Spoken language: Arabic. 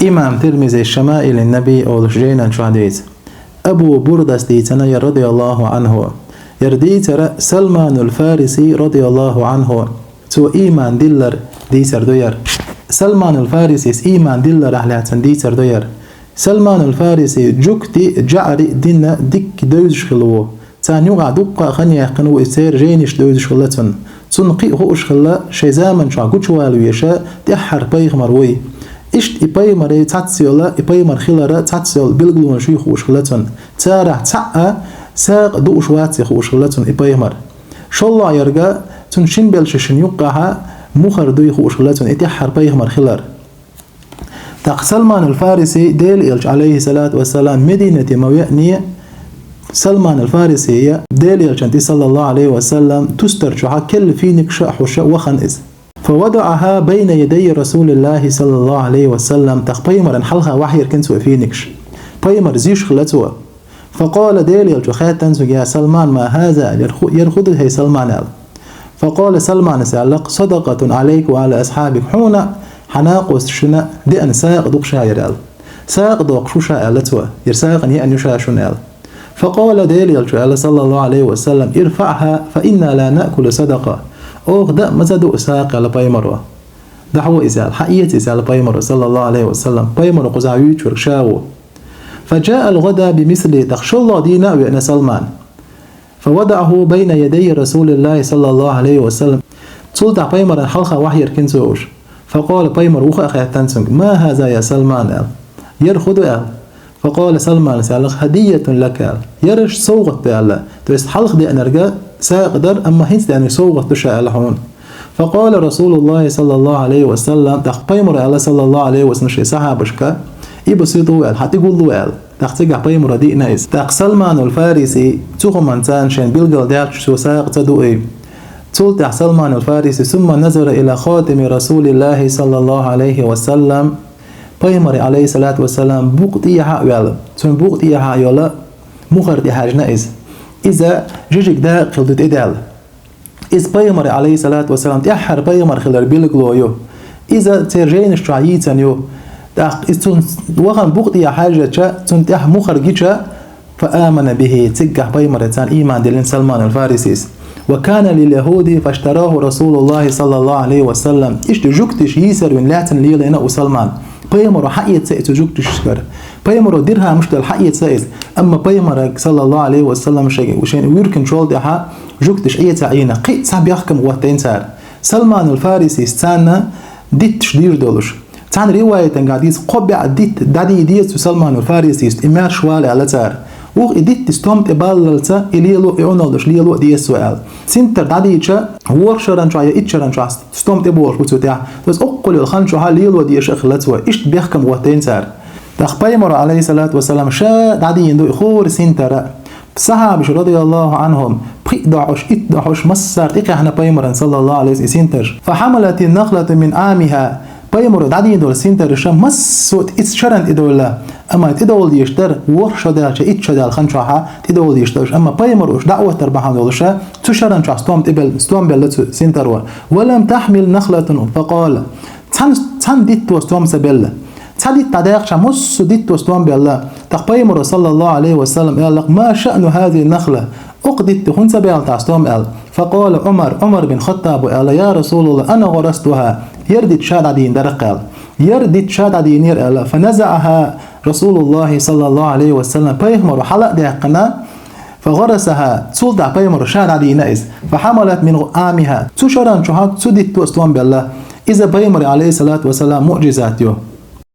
إمام ترمذي الشمائل النبي أولش جينا شهديت أبو بردس ديتنا رضي الله عنه يرديتر سلمان الفارسي رضي الله عنه تو إيمان دلر ديتر دوير سلمان الفارسي إيمان دلر أحلاتن ديتر دوير سلمان الفارسي جوكتي جعري دينا ديك دوزش خلوه تان يوغا دوقا خنيا قنو إسير جينش دوزش خلتن تنقي هوش خلا شي زامن شا قوشوالو يشا تحر بيغمر وي إشت إبايمر تاتسيولا إبايمر خلارا تاتسيول بلغلون شي خوش خلتن تارح تاقا ساق دوش واتي خوش خلتن إبايمر شالله يرغا تنشين بلششن يوقعها مخر دوي خوش خلتن إتحر بيغمر خلار تاق سلمان الفارسي ديل إلج عليه الصلاة والسلام مدينة مويأنية سلمان الفارسي ديل إلج صلى الله عليه وسلم تسترجع كل فينك شأح وخنئز فوضعها بين يدي رسول الله صلى الله عليه وسلم تقبيمر انحلها وحير كنسو فينكش بيمر زيش خلتوا فقال ديل إلج خاتنسو يا سلمان ما هذا يرخد هي سلمان فقال سلمان سألق صدقة عليك وعلى أصحابك حونا حناقوس شنا دي أن ساق دوق شاير ساق دوق شو شايلتوا يرساق أن يأن يشاشون فقال ديل صلى الله عليه وسلم ارفعها فإنا لا نأكل صدقة أوه ده مزدو ساق على بايمروا دعوة إزال حقية إزال بايمروا صلى الله عليه وسلم بايمروا قزعيوش ورشاو فجاء الغدا بمثل تخشى الله دينا وأن سلمان فوضعه بين يدي رسول الله صلى الله عليه وسلم تلتع بايمر الحلقة وحير كنسوش فقال بايمر وخا أخي تنسنك ما هذا يا سلمان يرخد فقال سلمان سألق هدية لك يرش صوغت بألا تويست حلق دي أنرجا ساقدر أما هنس دي أن صوغت تشاء لحون فقال رسول الله صلى الله عليه وسلم تخ بايمر الله صلى الله عليه وسلم شي صحابشك يبسيطو حتى يقولوا تختجع بايمر دي نايس تخ سلمان الفارسي تخو منتان شين بيلقل ديك شو ساق تدو تلتع سلمان الفارسي ثم نظر إلى خاتم رسول الله صلى الله عليه وسلم بايمر عليه الصلاة والسلام بوقتيها ويل ثم بوقتيها يلا مخر دي حاجة نايز إذا جيجك دا قلدت إدال إذا بايمر عليه الصلاة والسلام تأحر بايمر خلال بيلقلو يو إذا ترجين الشعيتان يو إذا وغن بوقتيها حاجة تنتح مخر جيجا فآمن به تقح بايمرتان إيمان دلين سلمان الفارسيس وكان لليهود فاشتراه رسول الله صلى الله عليه وسلم إيش تجوكتش يسر من لاتن ليلنا وسلمان بايمر حقية سائس تجوكتش شكر بايمر ديرها مش الحقية سائس أما بايمر صلى الله عليه وسلم شيء وشين ويركن شول ديها جوكتش أي تعينة قيت ساب يحكم وقتين سار سلمان الفارسي استنى ديت شدير دولش تان رواية قاعديس قبع ديت دادي ديت سلمان الفارسي إمار شوال على تار وغ إديت استومت إباللتا إليلو إعنالش ليلو دي السؤال سنتر داديتشا ورشران شوية إتشران شوية استومت إبوش بتوتيع بس أقول الخان شوها ليلو دي شخلتوا إيش بيحكم وقتين سار تخبيمر عليه الصلاة والسلام شا دادي يندو إخور سنتر صحابش رضي الله عنهم بقدعش إتدعش مصر إقحنا بيمرا صلى الله عليه وسلم سنتر فحملت النخلة من عامها بايمر دادي يدول سنتر شام مسوت إتشرن إدولا أما تدول يشتر ورشدال شيء إتشدال خنشها تدول يشترش أما بايمر وش دعوة تربحان دولشة تشرن شخص توم تبل ستوم بلت سنتر ولم تحمل نخلة فقال تان ديت وستوم سبل تديت تداق شمس ديت وستوم بلا تقبيمر صلى الله عليه وسلم قال ما شأن هذه النخلة أقدت خنس بيال تستوم فقال عمر بن خطاب قال يا رسول الله أنا غرستها يردت شادين درقال يردت شادين يرقال فنزعها رسول الله صلى الله عليه وسلم بيهمر حلق دقنا فغرسها تولد بيهمر شادين إز فحملت من عامها تشرن شهاد سدت توستوان بالله إذا بيهمر عليه الصلاة والسلام معجزات